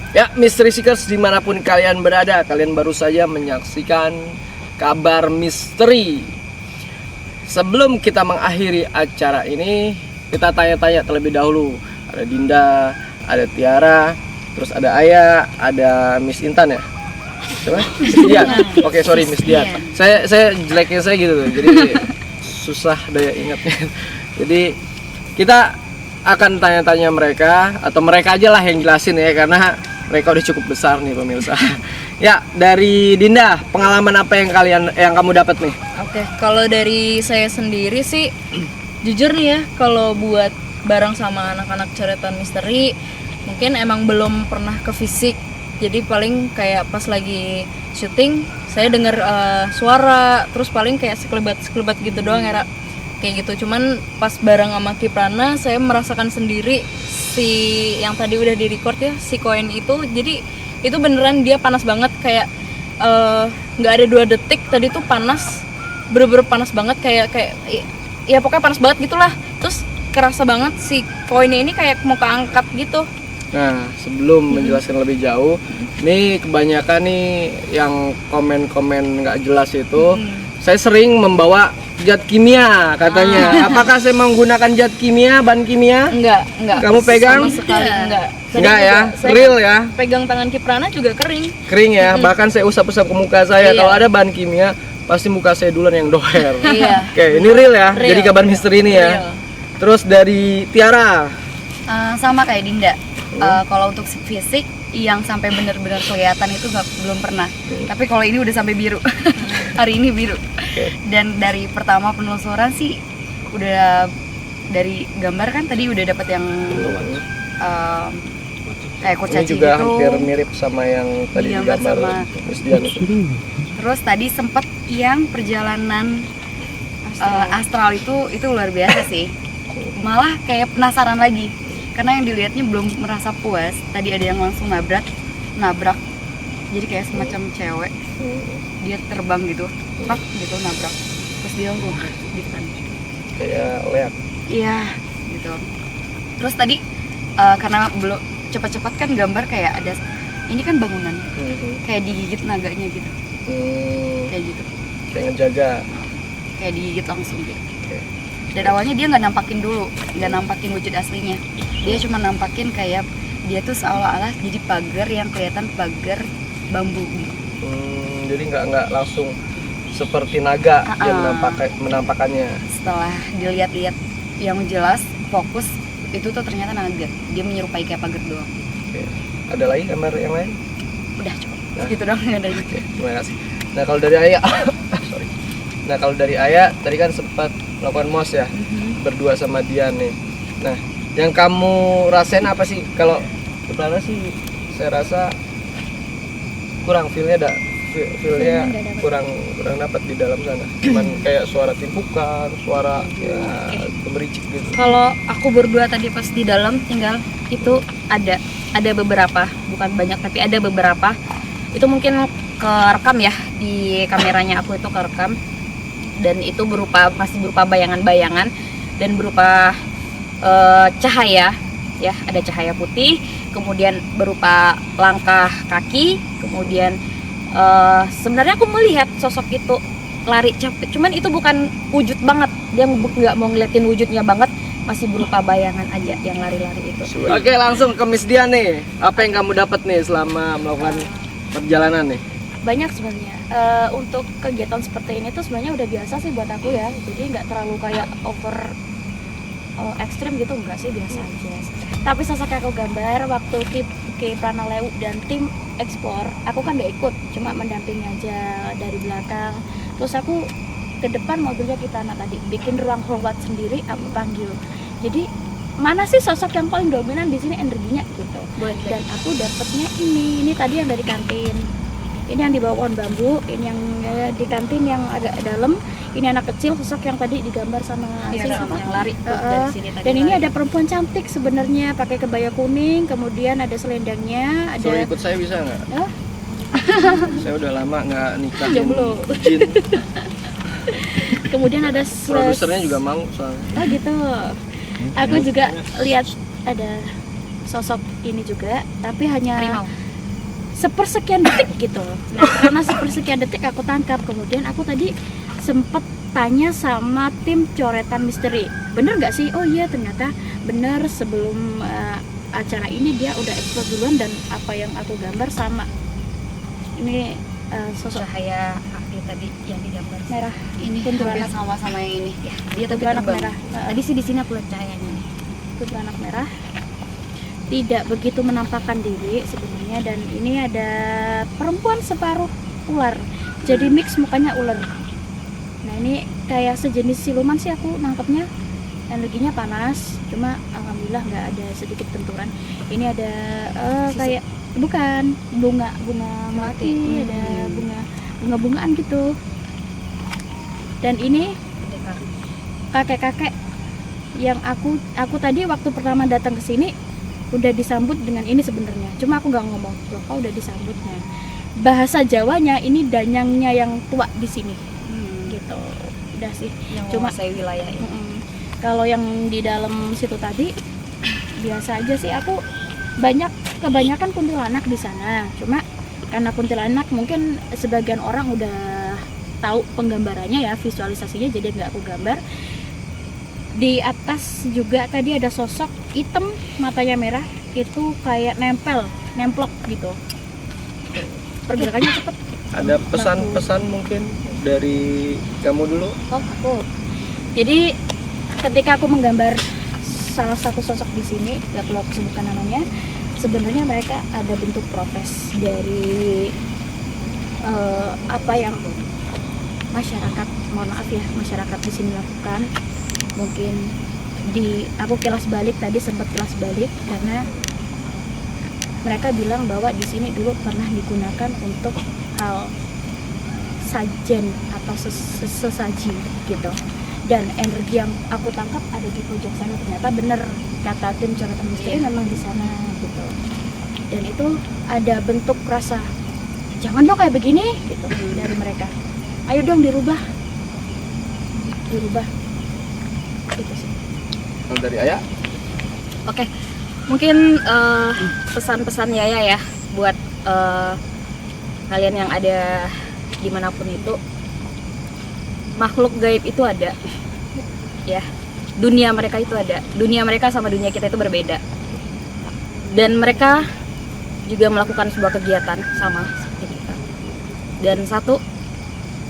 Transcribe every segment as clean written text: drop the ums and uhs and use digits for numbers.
Ya, Mystery Seekers dimanapun kalian berada, kalian baru saja menyaksikan kabar misteri. Sebelum kita mengakhiri acara ini, kita tanya-tanya terlebih dahulu. Ada Dinda, ada Tiara, terus ada Aya, ada Miss Intan ya? Siapa? Miss Dian. Oke, sorry Miss Dian. Saya jeleknya saya gitu tuh, jadi susah daya ingatnya. Jadi kita akan tanya-tanya mereka, atau mereka aja lah yang jelasin ya, karena mereka udah cukup besar nih pemirsa. Ya, dari Dinda, pengalaman apa yang kamu dapat nih? Oke, kalau dari saya sendiri sih, jujur nih ya, kalau buat bareng sama anak-anak coretan misteri, mungkin emang belum pernah ke fisik. Jadi paling kayak pas lagi syuting, saya dengar suara, terus paling kayak sekelebat gitu doang ya, Ra. Kayak gitu. Cuman pas bareng sama Kiprana, saya merasakan sendiri si yang tadi udah di record ya, si koin itu. Jadi itu beneran dia panas banget, kayak nggak ada 2 detik tadi tuh panas, bener-bener panas banget, kayak ya pokoknya panas banget gitulah. Terus kerasa banget si koinnya ini kayak mau keangkat gitu. Nah, sebelum menjelaskan lebih jauh, nih kebanyakan nih yang komen-komen nggak jelas itu, saya sering membawa zat kimia katanya. Apakah saya menggunakan zat kimia, bahan kimia? Enggak. Kamu pegang? Sama sekali enggak. Enggak ya, Saya real ya. Pegang tangan Kiprana juga kering. Kering ya, bahkan saya usap-usap ke muka saya. Iya. Kalau ada bahan kimia, pasti muka saya duluan yang doer. Iya. Oke, ini real ya. Real. Jadi kabar misteri ini ya. Real. Terus dari Tiara. Sama kayak Dinda. Kalau untuk fisik yang sampai benar-benar kelihatan itu belum pernah. Tapi kalau ini udah sampai biru. Hari ini biru. Dan dari pertama penelusuran sih udah dari gambar kan tadi udah dapat yang kayak Ini kurcaci juga gitu. hampir mirip sama yang tadi Iya, digambar sama. Miss Dian itu. Terus tadi sempet yang perjalanan astral itu luar biasa sih. Malah kayak penasaran lagi. Karena yang dilihatnya belum merasa puas. Tadi ada yang langsung nabrak. Jadi kayak semacam cewek. Dia terbang gitu, pak gitu nabrak. Terus dia di depan. Kayak leak. Iya, gitu. Terus tadi karena belum cepat-cepat kan gambar kayak ada ini kan bangunan. Kayak digigit naganya gitu. Kayak gitu. Kayak ngejaga. Kayak digigit langsung gitu. Oke. Dan awalnya dia nggak nampakin dulu, nggak nampakin wujud aslinya. Dia cuma nampakin kayak dia tuh seolah-olah jadi pagar yang kelihatan pagar bambu gitu. Jadi nggak langsung seperti naga yang menampakannya. Setelah dilihat-lihat yang jelas, fokus itu tuh ternyata naga. Dia menyerupai kayak pagar doang. Oke. Ada lagi gambar yang lain? Udah cukup. Nah. Gitu doang nggak ada gitu. Oke, terima kasih. Nah kalau dari Aya, sorry. Nah kalau dari Aya tadi kan sempat melakukan mos ya, berdua sama Dian nih. Nah yang kamu rasain apa sih? Kalau Kiprana sih saya rasa kurang feelnya kurang dapat di dalam sana. Cuman kayak suara timpukan, suara ya gemericik gitu. Kalau aku berdua tadi pas di dalam tinggal itu ada beberapa, bukan banyak tapi ada beberapa. Itu mungkin kerekam ya di kameranya aku, itu kerekam. Dan itu masih berupa bayangan-bayangan dan berupa cahaya ya, ada cahaya putih, kemudian berupa langkah kaki, kemudian sebenarnya aku melihat sosok itu lari capek, cuman itu bukan wujud banget, dia nggak mau ngeliatin wujudnya banget, masih berupa bayangan aja yang lari-lari itu. Oke, langsung ke Miss Dian nih. Apa yang kamu dapat nih selama melakukan perjalanan nih? Banyak sebenarnya. Untuk kegiatan seperti ini tuh sebenarnya udah biasa sih buat aku ya, jadi nggak terlalu kayak over ekstrim gitu, enggak sih, biasa aja. Tapi sosok yang aku gambar waktu Kiprana Lewu dan tim ekspor, aku kan nggak ikut, cuma mendampingi aja dari belakang. Terus aku ke depan mobilnya Kiprana tadi bikin ruang lewat sendiri, aku panggil. Jadi mana sih sosok yang paling dominan di sini energinya gitu. Dan aku dapetnya ini tadi yang dari kantin. Ini yang di bawah pohon bambu, ini yang di kantin yang agak dalam, ini anak kecil sosok yang tadi digambar sama Yang lari dari sini tadi. dan ini ada perempuan cantik sebenarnya pakai kebaya kuning, kemudian ada selendangnya, ada Suruh ikut saya bisa nggak? Saya udah lama nggak nikah. Jomblo. Jin. kemudian ada Produsernya juga mau soalnya. oh gitu. Aku juga lihat ada sosok ini juga, tapi hanya Harimau. sepersekian detik gitu. Nah, karena sepersekian detik aku tangkap, kemudian aku tadi sempet tanya sama tim coretan misteri, bener nggak sih? Oh iya, ternyata bener. Sebelum acara ini dia udah explore duluan, dan apa yang aku gambar sama ini sosok Cahaya akhir tadi yang digambar merah ini kuntilanak. hampir sama yang ini ya, dia tapi Kuntilanak terbang. merah. Tadi sih di sini aku lihat cahayanya nih. Kuntilanak merah tidak begitu menampakkan diri sebenarnya, dan ini ada perempuan separuh ular, jadi mix mukanya ular. Nah, ini kayak sejenis siluman sih aku nangkepnya. Energinya panas, cuma alhamdulillah nggak ada sedikit benturan. Ini ada kayak bukan bunga melati, ada bunga-bungaan gitu. Dan ini kakek-kakek yang aku tadi waktu pertama datang ke sini udah disambut dengan ini sebenarnya, cuma aku nggak ngomong loh kok udah disambutnya. Bahasa Jawanya ini danyangnya yang tua di sini gitu. Udah sih, Yang cuma menguasai wilayah ini. kalau yang di dalam situ tadi biasa aja sih. Aku kebanyakan kuntilanak di sana, cuma karena kuntilanak mungkin sebagian orang udah tahu penggambarannya ya, visualisasinya, jadi nggak aku gambar. Di atas juga tadi ada sosok hitam, matanya merah, itu kayak nemplok gitu. Pergerakannya cepet. Ada pesan-pesan mungkin dari kamu dulu? Oh, aku. Jadi ketika aku menggambar salah satu sosok di sini, gak perlu aku sebutkan namanya, sebenarnya mereka ada bentuk protes dari apa yang masyarakat, mohon maaf ya, masyarakat di sini lakukan. Mungkin aku kilas balik tadi, sempat kilas balik karena mereka bilang bahwa di sini dulu pernah digunakan untuk hal sajen atau sesaji gitu. Dan energi yang aku tangkap ada di pojok sana, ternyata bener kata tim coretan misteri memang di sana gitu. Dan itu ada bentuk rasa jangan dong kayak begini gitu dari mereka. Ayo dong dirubah gitu sih. Kalau dari Ayah? Oke, mungkin pesan-pesan Yaya ya buat kalian yang ada dimanapun itu, makhluk gaib itu ada, ya. Dunia mereka itu ada. Dunia mereka sama dunia kita itu berbeda. Dan mereka juga melakukan sebuah kegiatan sama seperti kita. Dan satu,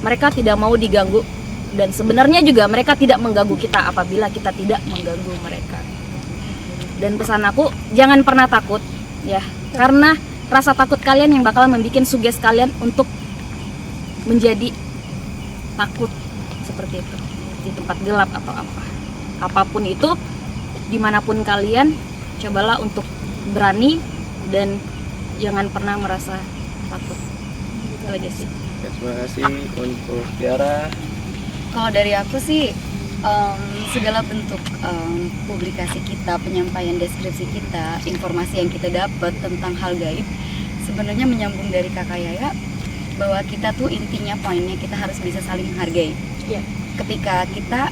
mereka tidak mau diganggu. Dan sebenarnya juga mereka tidak mengganggu kita apabila kita tidak mengganggu mereka. Dan pesan aku, jangan pernah takut, ya. Karena rasa takut kalian yang bakal membuat suges kalian untuk menjadi takut seperti itu di tempat gelap atau apapun itu, dimanapun kalian, cobalah untuk berani dan jangan pernah merasa takut. Itu aja sih. Ya, terima kasih untuk Tiara. Kalau dari aku sih segala bentuk publikasi kita, penyampaian deskripsi kita, informasi yang kita dapat tentang hal gaib sebenarnya menyambung dari Kakak Yaya, bahwa kita tuh intinya poinnya kita harus bisa saling menghargai. Iya. Ketika kita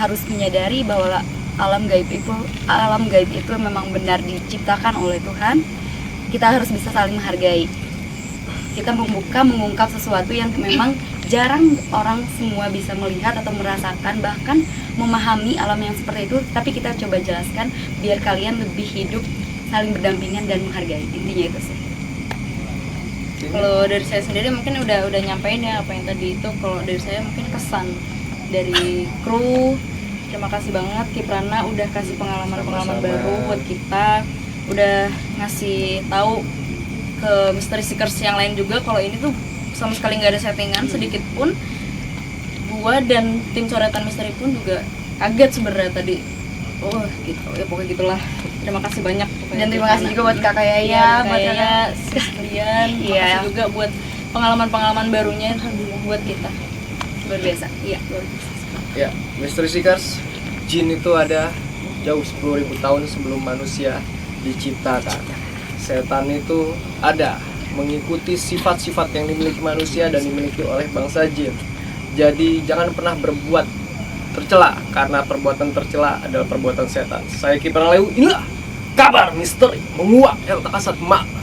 harus menyadari bahwa alam gaib itu memang benar diciptakan oleh Tuhan, kita harus bisa saling menghargai. Kita mengungkap sesuatu yang memang jarang orang semua bisa melihat atau merasakan, bahkan memahami alam yang seperti itu, tapi kita coba jelaskan biar kalian lebih hidup saling berdampingan dan menghargai. Intinya itu sih. Kalau dari saya sendiri mungkin udah nyampein ya apa yang tadi itu. Kalau dari saya mungkin kesan dari kru, terima kasih banget Kiprana udah kasih pengalaman-pengalaman Sama-sama. baru buat kita, udah ngasih tahu ke Mystery Seekers yang lain juga kalau ini tuh sama sekali nggak ada settingan sedikit pun. Gua dan tim coretan misteri pun juga kaget sebenarnya tadi. Oh gitu ya, pokoknya gitulah. Terima kasih banyak pokoknya. Dan terima kasih juga buat Kakak Yaya, Iya, buat Yaya, sekalian. Iya. Makasih juga buat pengalaman-pengalaman barunya buat kita. luar biasa. Iya. Ya, Mystery Seekers, jin itu ada jauh 10.000 tahun sebelum manusia diciptakan. Setan itu ada mengikuti sifat-sifat yang dimiliki manusia dan dimiliki oleh bangsa jin. Jadi jangan pernah berbuat tercela, karena perbuatan tercela adalah perbuatan setan. Saya Kiprana Lewu, inilah kabar misteri menguak yang tak kasat mata.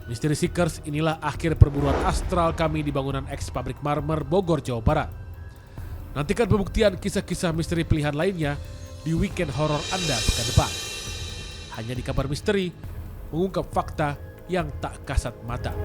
Misteri Seekers, inilah akhir perburuan astral kami di bangunan eks pabrik marmer Bogor, Jawa Barat. Nantikan pembuktian kisah-kisah misteri pilihan lainnya di weekend horor Anda pekan depan. Hanya di Kabar Misteri, mengungkap fakta yang tak kasat mata.